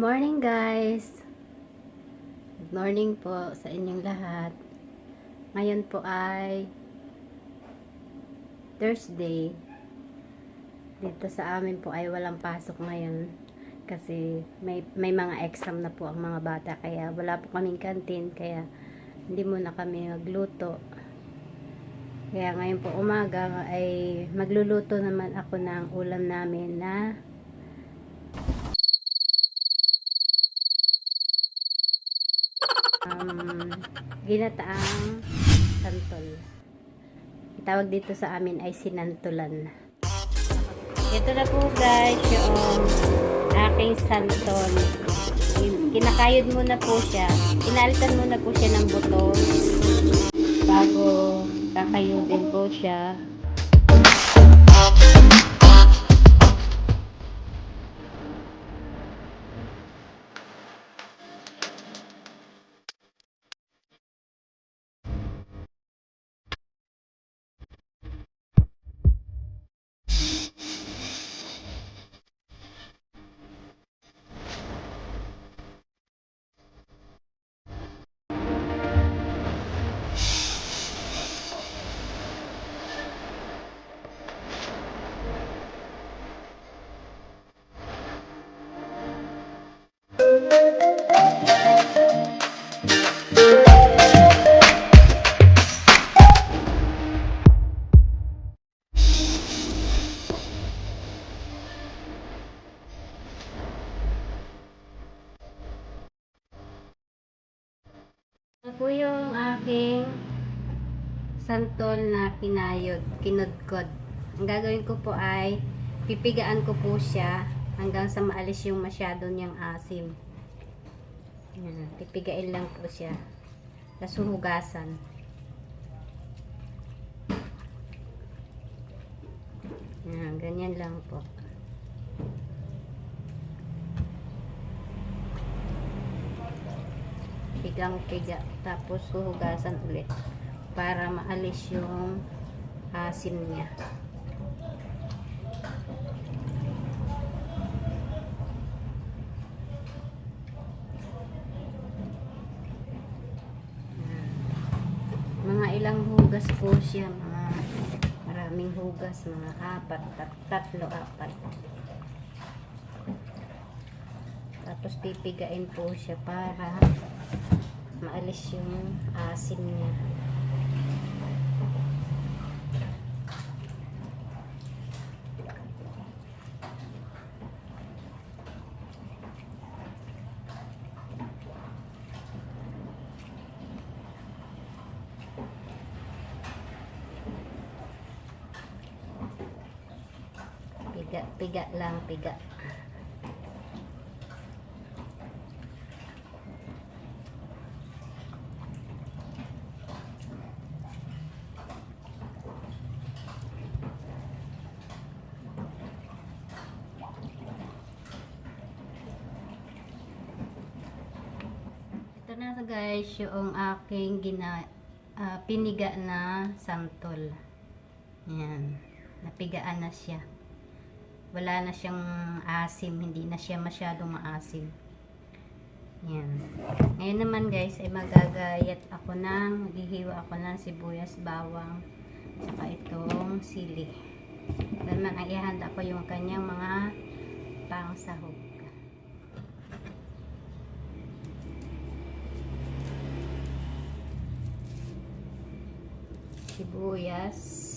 morning guys! Good morning po sa inyong lahat. Ngayon po ay Thursday. Dito sa amin po ay walang pasok ngayon kasi may mga exam na po ang mga bata, kaya wala po kaming canteen, kaya hindi muna kami magluto. Kaya ngayon po umaga ay magluluto naman ako ng ulam namin na ginataang santol. Tawag dito sa amin ay sinantulan. Ito na po guys yung aking santol. Kinakayod muna po siya. Inalitan muna po siya ng buto bago kakayodin po siya. Ito po yung aking santol na kinudkod. Ang gagawin ko po ay pipigaan ko po siya hanggang sa maalis yung masyado niyang asim. Yan, pipigain lang po siya. Tapos hugasan. Yan, ganyan lang po. Pigang-piga, tapos huhugasan ulit para maalis yung asim niya. Mga ilang hugas po siya, mga maraming hugas, mga tatlo, apat. Tapos pipigain po siya para maalis yung asim niya. Piga lang, piga. Ito na guys yung aking piniga na santol. Yan, napigaan na siya. Wala na siyang asim, hindi na siya masyadong maasim. Yan. Ngayon naman guys ay magagayat ako maghihiwa ako ng sibuyas, bawang, saka itong sili. Naman ay ihanda ko yung kanyang mga pangsahog. Sibuyas,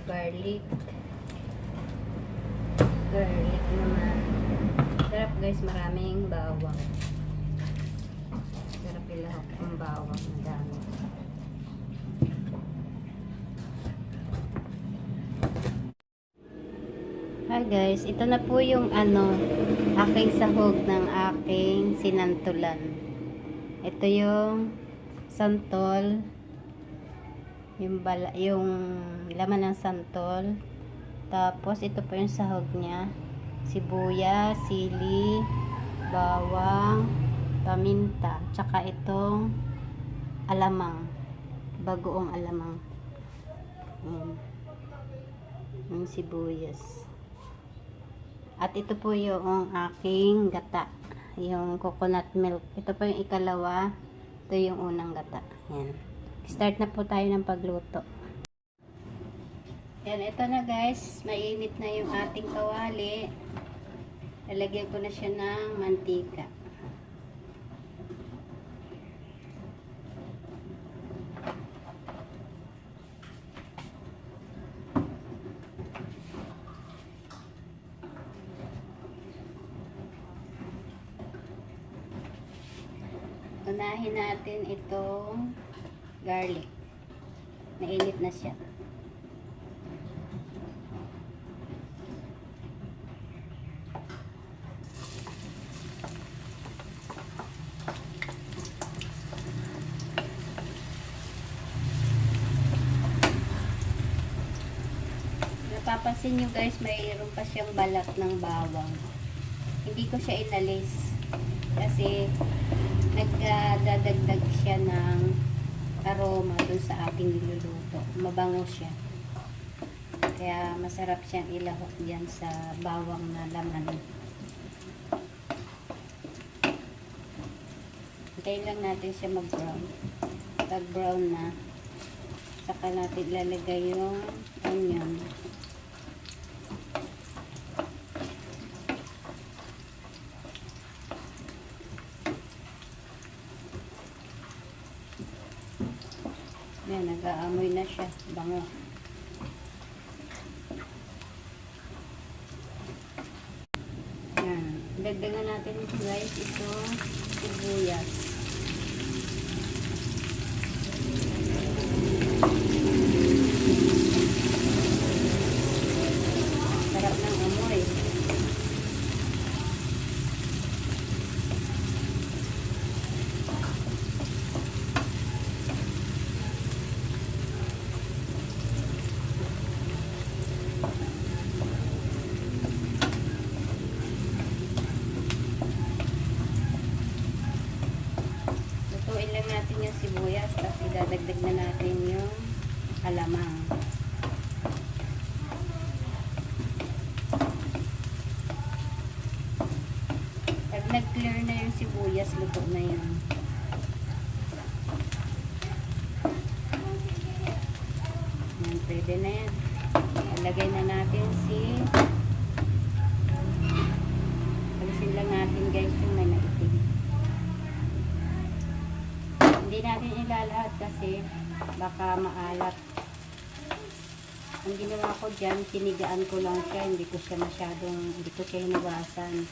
garlic naman. Sarap guys, maraming bawang. Sarap ilahok ang bawang na dami. Hi guys, ito na po yung aking sahog ng aking sinantulan. Ito yung santol, yung laman ng santol. Tapos ito po yung sahog niya. Sibuyas, sili, bawang, paminta, tsaka itong alamang, bagoong alamang. Yung sibuyas. At ito po yung aking gata, yung coconut milk. Ito po yung ikalawa. Ito yung unang gata. Yan. Start na po tayo ng pagluto. Yan, ito na guys. Mainit na yung ating kawali. Lalagyan ko na siya ng mantika. Unahin natin itong garlic. Nainit na siya. Napapansin nyo guys, mayroon pa siyang balat ng bawang. Hindi ko siya inalis kasi nagdadagdag siya ng aroma dun sa ating niluluto. Mabango siya. Kaya masarap siyang ilahok diyan sa bawang na laman. Hintayin lang natin siya mag-brown. Pag brown na, saka natin ilalagay yung onion. Yan, nag-aamoy na siya. Bango. Yan. Dagdagan natin guys ito sibuyas. Sarap ng amoy. Lutuin lang natin yung sibuyas, tapos idadagdag na natin yung alamang. Pag nag-clear na yung sibuyas, luto na yun. Yan, pwede na yan. Ilagay na natin alisin lang natin guys yung may maitim. Hindi natin ilalahat kasi baka maalat. Ang ginawa ko dyan, tinigaan ko lang siya. Hindi ko siya hinugasan.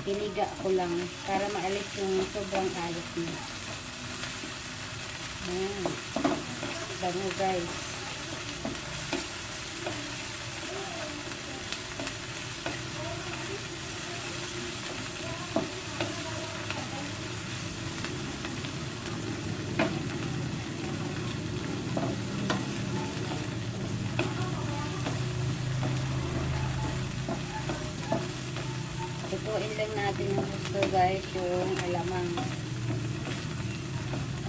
Tiniga ko lang para maalis yung sobrang alat niya. Ayan. Bango guys. Lutuin lang natin yung gusto guys, yung alamang.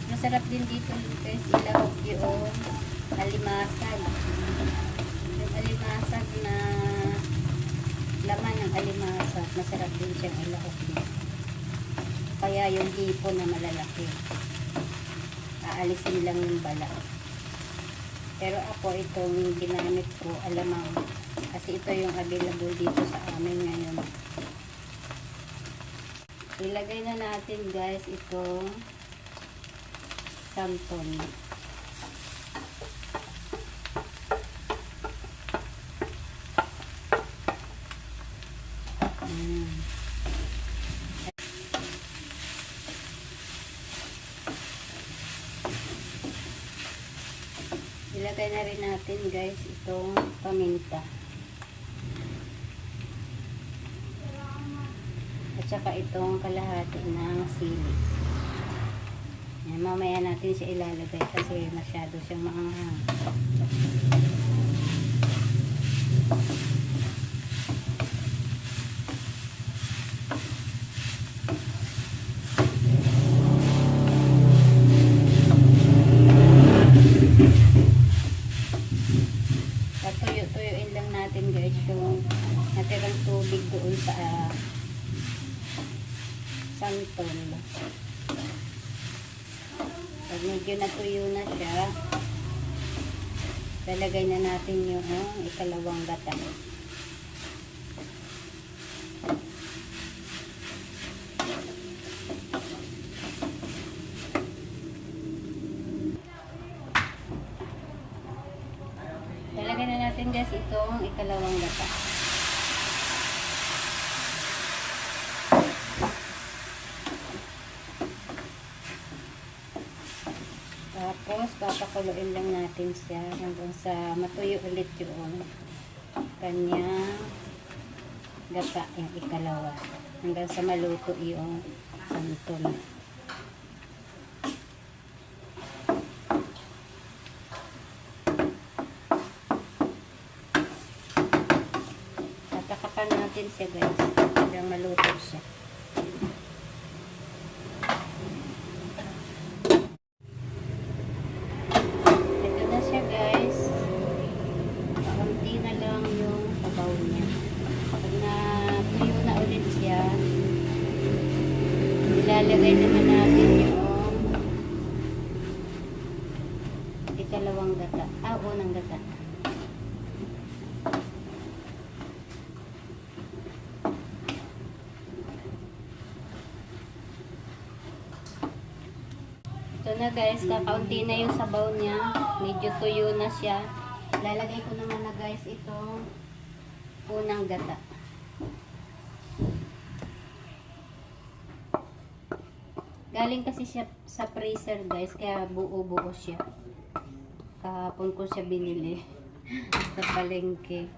Masarap din dito guys, ilahok yung alimasag. Yung alimasag na laman ng alimasag, masarap din siyang ilahok dito. Kaya yung hipon na malalaki, aalisin lang yung balat. Pero ako itong ginamit ko, alamang. Kasi ito yung available dito sa amin ngayon. Ilagay na natin guys itong santol. Ilagay na rin natin guys itong paminta. At saka itong kalahati ng sili. Yan, mamaya natin siya ilalagay kasi masyado siyang maanghang. Tuyo-tuyuin lang natin guys yung natirang tubig doon sa santol. Pag medyo natuyo na siya, lalagay na natin yung ikalawang gata. Lalagay na natin guys itong ikalawang gata. Tapos papakuluin lang natin siya hanggang sa matuyo ulit yung kanyang gata, yung ikalawa. Hanggang sa maluto yung santol. Tatakapan natin siya guys hanggang maluto siya. Ito na siya guys. Kaunti na lang yung sabaw niya. Pag natuyo na ulit siya, ilalagay naman natin yung ikalawang gata. Unang gata. Ito na guys, kakaunti na yung sabaw niya. Medyo tuyo na siya. Lalagay ko naman na guys itong unang gata. Galing kasi siya sa freezer guys, kaya buo-buo siya. Kahapon ko siya binili sa palengke.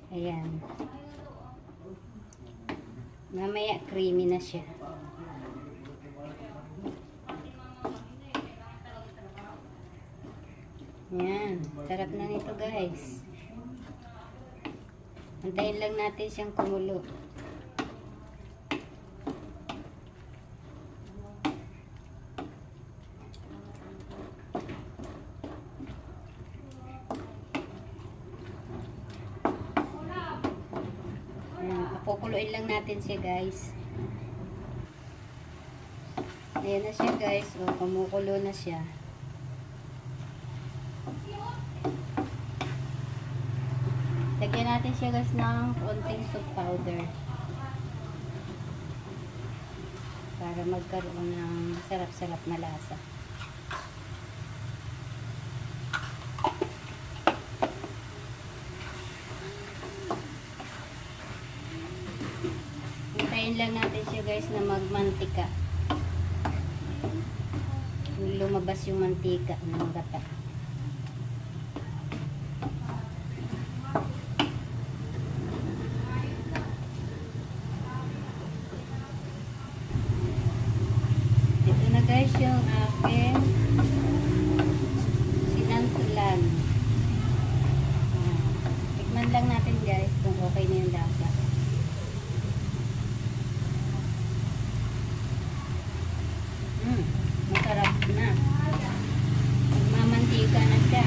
Ayan. Mamaya creamy na siya. Ayan. Sarap na nito guys. Antayin lang natin siyang kumulo. Kukuluin lang natin siya guys. Ayan na siya guys. O, kumukulo na siya. Lagyan natin siya guys ng konting soup powder. Para magkaroon ng sarap-sarap na lasa. Hintayin lang natin siya guys na magmantika. Lumabas yung mantika ng gata. Ito na guys yung aking sinantulan. Tikman lang natin guys kung okay na yung lasa. Masarap na. Mamantika na siya.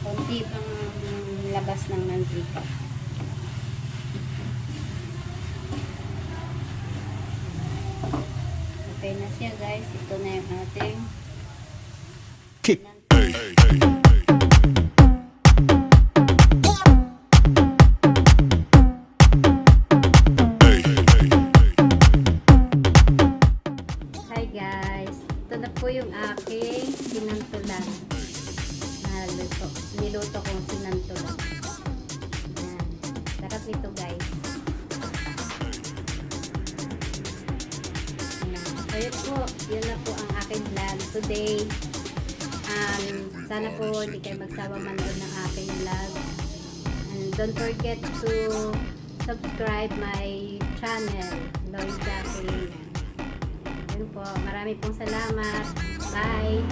Konti pang labas ng mantika. Okay na siya guys. Ito na yung ating Kick. Hi guys. Ito na po yung aking sinantulan. Niluto kong sinantulan. Ayan. Sarap nito guys. So yun po, yun na po ang aking vlog today. Sana po hindi kayo magsawa manood ng aking vlog. And don't forget to subscribe my channel, Lloyd Jacqueline. Yun po. Marami pong salamat. Bye!